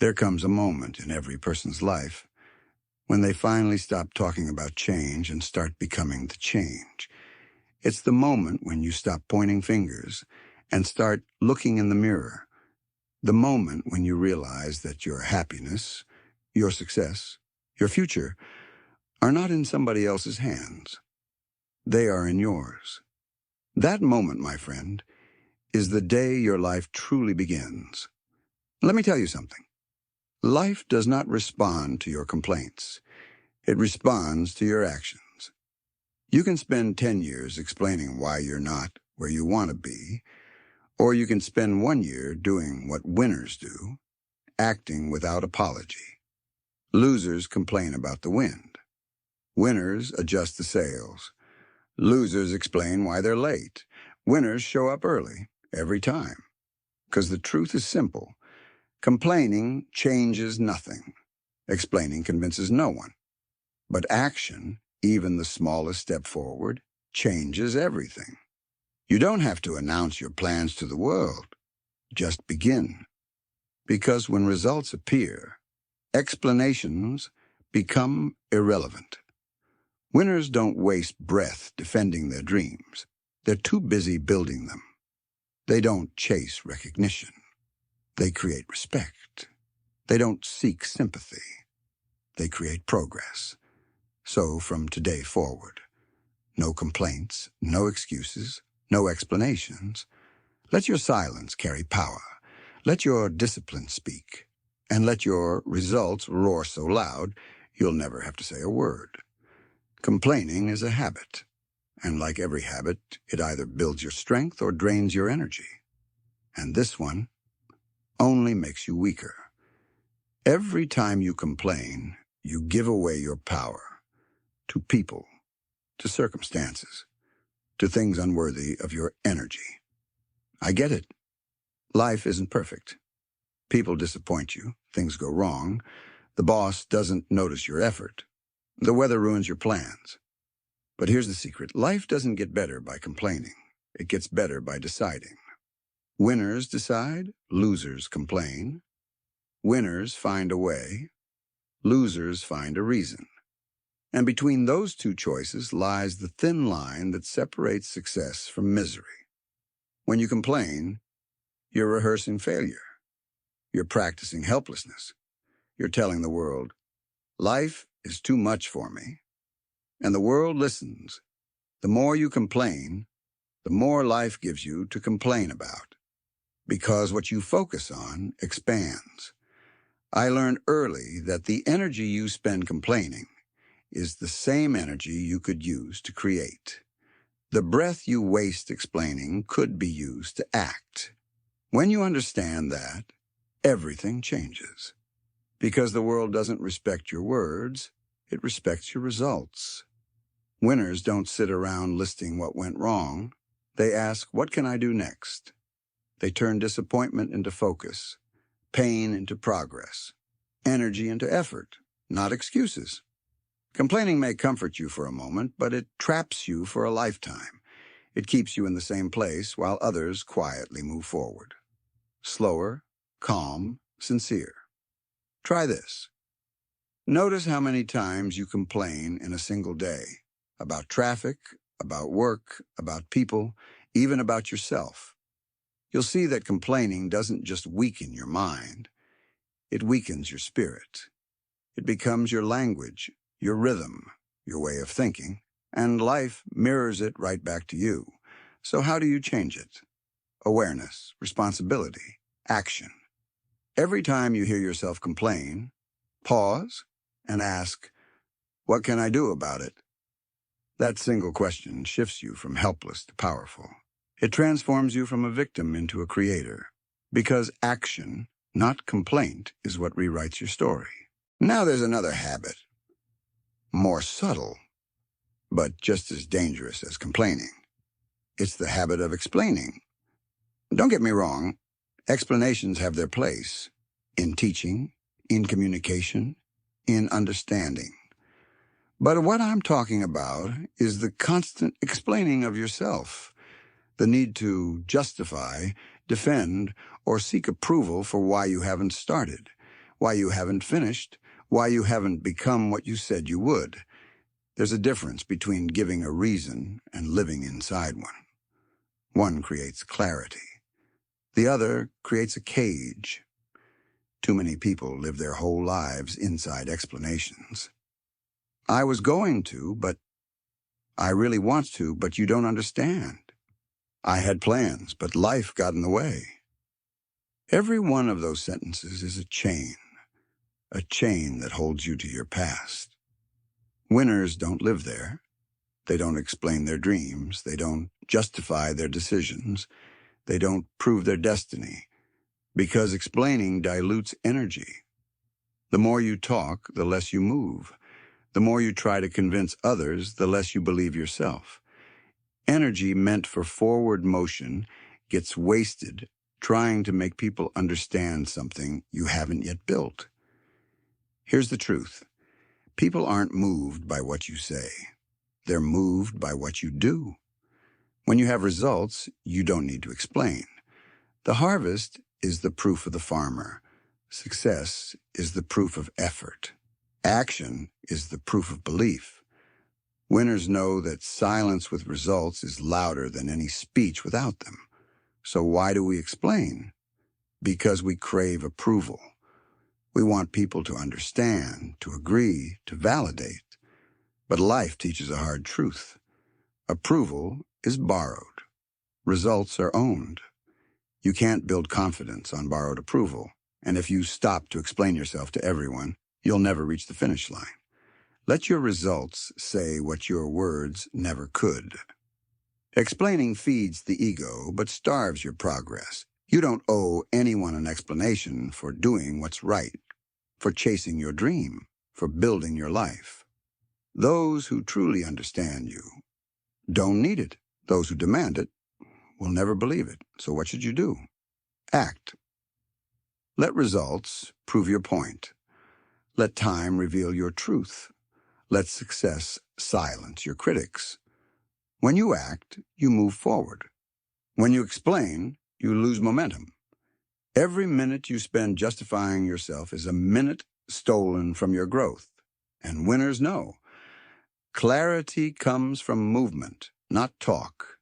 There comes a moment in every person's life when they finally stop talking about change and start becoming the change. It's the moment when you stop pointing fingers and start looking in the mirror. The moment when you realize that your happiness, your success, your future are not in somebody else's hands. They are in yours. That moment, my friend, is the day your life truly begins. Let me tell you something. Life does not respond to your complaints. It responds to your actions. You can spend 10 years explaining why you're not where you want to be, or you can spend 1 year doing what winners do, acting without apology. Losers complain about the wind. Winners adjust the sails. Losers explain why they're late. Winners show up early, every time. Because the truth is simple. Complaining changes nothing. Explaining convinces no one. But action, even the smallest step forward, changes everything. You don't have to announce your plans to the world. Just begin. Because when results appear, explanations become irrelevant. Winners don't waste breath defending their dreams. They're too busy building them. They don't chase recognition. They create respect. They don't seek sympathy. They create progress. So from today forward, no complaints, no excuses, no explanations. Let your silence carry power. Let your discipline speak. And let your results roar so loud, you'll never have to say a word. Complaining is a habit. And like every habit, it either builds your strength or drains your energy. And this one only makes you weaker. Every time you complain, you give away your power to people, to circumstances, to things unworthy of your energy. I get it. Life isn't perfect. People disappoint you. Things go wrong. The boss doesn't notice your effort. The weather ruins your plans. But here's the secret. Life doesn't get better by complaining. It gets better by deciding. Winners decide, losers complain. Winners find a way, losers find a reason. And between those two choices lies the thin line that separates success from misery. When you complain, you're rehearsing failure. You're practicing helplessness. You're telling the world, life is too much for me. And the world listens. The more you complain, the more life gives you to complain about. Because what you focus on expands. I learned early that the energy you spend complaining is the same energy you could use to create. The breath you waste explaining could be used to act. When you understand that, everything changes. Because the world doesn't respect your words, it respects your results. Winners don't sit around listing what went wrong. They ask, what can I do next? They turn disappointment into focus, pain into progress, energy into effort, not excuses. Complaining may comfort you for a moment, but it traps you for a lifetime. It keeps you in the same place while others quietly move forward. Slower, calm, sincere. Try this. Notice how many times you complain in a single day about traffic, about work, about people, even about yourself. You'll see that complaining doesn't just weaken your mind. It weakens your spirit. It becomes your language, your rhythm, your way of thinking, and life mirrors it right back to you. So how do you change it? Awareness, responsibility, action. Every time you hear yourself complain, pause and ask, what can I do about it? That single question shifts you from helpless to powerful. It transforms you from a victim into a creator, because action, not complaint, is what rewrites your story. Now there's another habit, more subtle, but just as dangerous as complaining. It's the habit of explaining. Don't get me wrong, explanations have their place in teaching, in communication, in understanding. But what I'm talking about is the constant explaining of yourself, the need to justify, defend, or seek approval for why you haven't started, why you haven't finished, why you haven't become what you said you would. There's a difference between giving a reason and living inside one. One creates clarity. The other creates a cage. Too many people live their whole lives inside explanations. I was going to, but I really want to, but you don't understand. I had plans, but life got in the way. Every one of those sentences is a chain that holds you to your past. Winners don't live there. They don't explain their dreams. They don't justify their decisions. They don't prove their destiny, because explaining dilutes energy. The more you talk, the less you move. The more you try to convince others, the less you believe yourself. Energy meant for forward motion gets wasted trying to make people understand something you haven't yet built. Here's the truth. People aren't moved by what you say. They're moved by what you do. When you have results, you don't need to explain. The harvest is the proof of the farmer. Success is the proof of effort. Action is the proof of belief. Winners know that silence with results is louder than any speech without them. So why do we explain? Because we crave approval. We want people to understand, to agree, to validate. But life teaches a hard truth. Approval is borrowed. Results are owned. You can't build confidence on borrowed approval. And if you stop to explain yourself to everyone, you'll never reach the finish line. Let your results say what your words never could. Explaining feeds the ego, but starves your progress. You don't owe anyone an explanation for doing what's right, for chasing your dream, for building your life. Those who truly understand you don't need it. Those who demand it will never believe it. So what should you do? Act. Let results prove your point. Let time reveal your truth. Let success silence your critics. When you act, you move forward. When you explain, you lose momentum. Every minute you spend justifying yourself is a minute stolen from your growth. And winners know. Clarity comes from movement, not talk.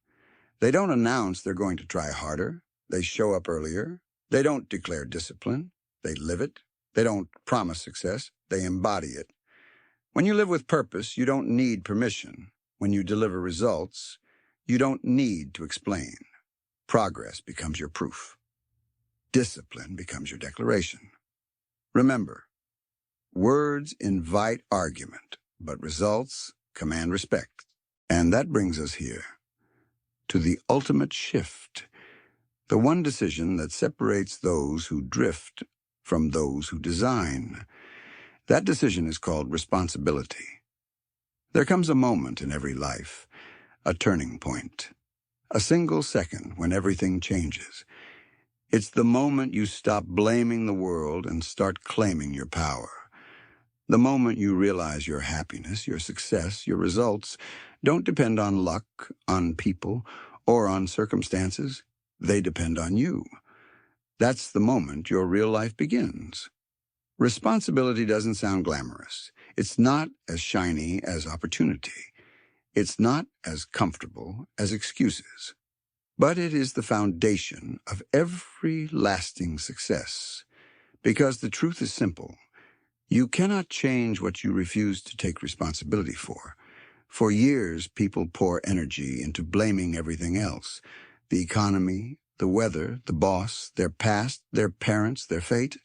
They don't announce they're going to try harder. They show up earlier. They don't declare discipline. They live it. They don't promise success. They embody it. When you live with purpose, you don't need permission. When you deliver results, you don't need to explain. Progress becomes your proof. Discipline becomes your declaration. Remember, words invite argument, but results command respect. And that brings us here to the ultimate shift, the one decision that separates those who drift from those who design. That decision is called responsibility. There comes a moment in every life, a turning point, a single second when everything changes. It's the moment you stop blaming the world and start claiming your power. The moment you realize your happiness, your success, your results don't depend on luck, on people, or on circumstances. They depend on you. That's the moment your real life begins. Responsibility doesn't sound glamorous. It's not as shiny as opportunity. It's not as comfortable as excuses. But it is the foundation of every lasting success. Because the truth is simple. You cannot change what you refuse to take responsibility for. For years, people pour energy into blaming everything else. The economy, the weather, the boss, their past, their parents, their fate.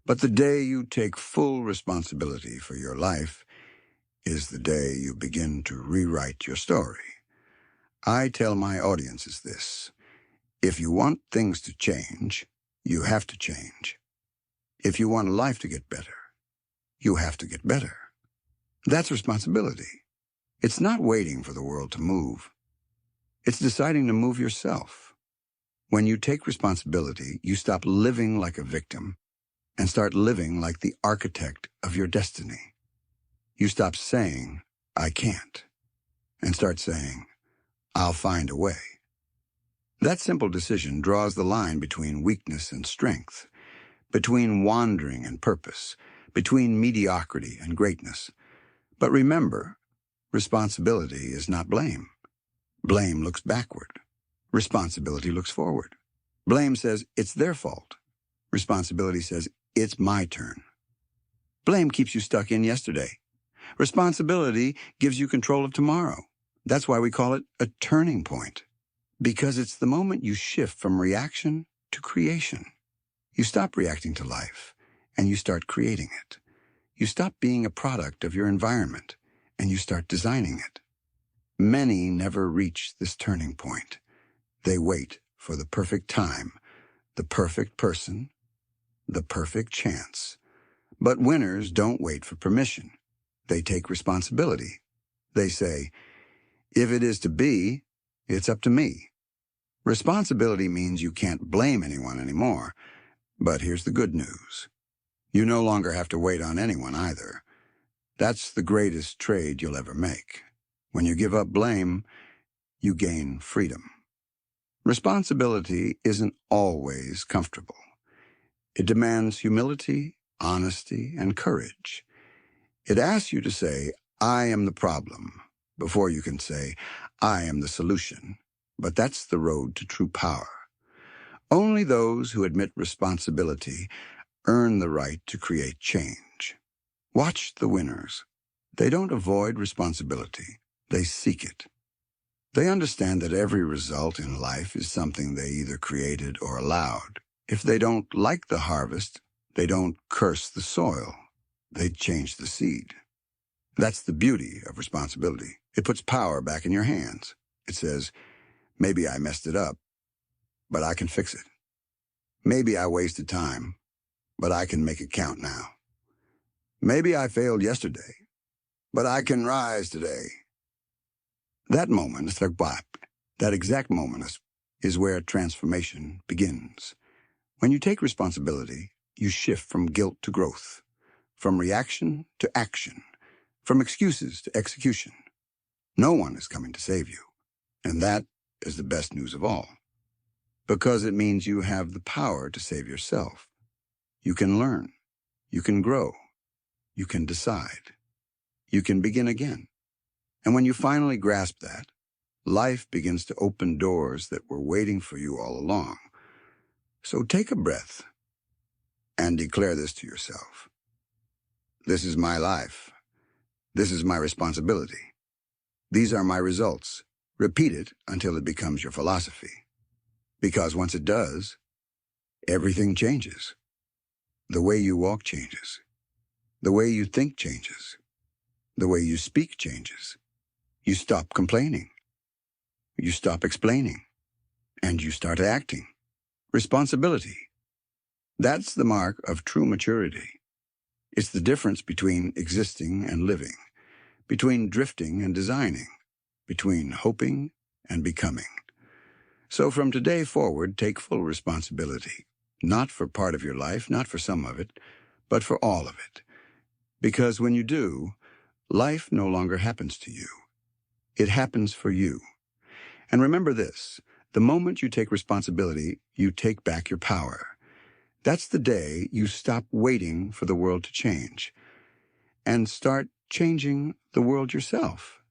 But the day you take full responsibility for your life is the day you begin to rewrite your story. I tell my audiences this. If you want things to change, you have to change. If you want life to get better, you have to get better. That's responsibility. It's not waiting for the world to move. It's deciding to move yourself. When you take responsibility, you stop living like a victim and start living like the architect of your destiny. You stop saying, I can't, and start saying, I'll find a way. That simple decision draws the line between weakness and strength, between wandering and purpose, between mediocrity and greatness. But remember, responsibility is not blame. Blame looks backward. Responsibility looks forward. Blame says it's their fault. Responsibility says it's my turn. Blame keeps you stuck in yesterday. Responsibility gives you control of tomorrow. That's why we call it a turning point. Because it's the moment you shift from reaction to creation. You stop reacting to life, and you start creating it. You stop being a product of your environment, and you start designing it. Many never reach this turning point. They wait for the perfect time, the perfect person, the perfect chance. But winners don't wait for permission. They take responsibility. They say, if it is to be, it's up to me. Responsibility means you can't blame anyone anymore. But here's the good news. You no longer have to wait on anyone either. That's the greatest trade you'll ever make. When you give up blame, you gain freedom. Responsibility isn't always comfortable. It demands humility, honesty, and courage. It asks you to say, I am the problem, before you can say, I am the solution. But that's the road to true power. Only those who admit responsibility earn the right to create change. Watch the winners. They don't avoid responsibility. They seek it. They understand that every result in life is something they either created or allowed. If they don't like the harvest, they don't curse the soil. They change the seed. That's the beauty of responsibility. It puts power back in your hands. It says, maybe I messed it up, but I can fix it. Maybe I wasted time, but I can make it count now. Maybe I failed yesterday, but I can rise today. That moment, that exact moment is where transformation begins. When you take responsibility, you shift from guilt to growth, from reaction to action, from excuses to execution. No one is coming to save you, and that is the best news of all, because it means you have the power to save yourself. You can learn, you can grow, you can decide, you can begin again. And when you finally grasp that, life begins to open doors that were waiting for you all along. So take a breath and declare this to yourself. This is my life. This is my responsibility. These are my results. Repeat it until it becomes your philosophy. Because once it does, everything changes. The way you walk changes. The way you think changes. The way you speak changes. You stop complaining. You stop explaining. And you start acting. Responsibility. That's the mark of true maturity. It's the difference between existing and living, between drifting and designing, between hoping and becoming. So from today forward, take full responsibility, not for part of your life, not for some of it, but for all of it. Because when you do, life no longer happens to you. It happens for you. And remember this, the moment you take responsibility, you take back your power. That's the day you stop waiting for the world to change and start changing the world yourself.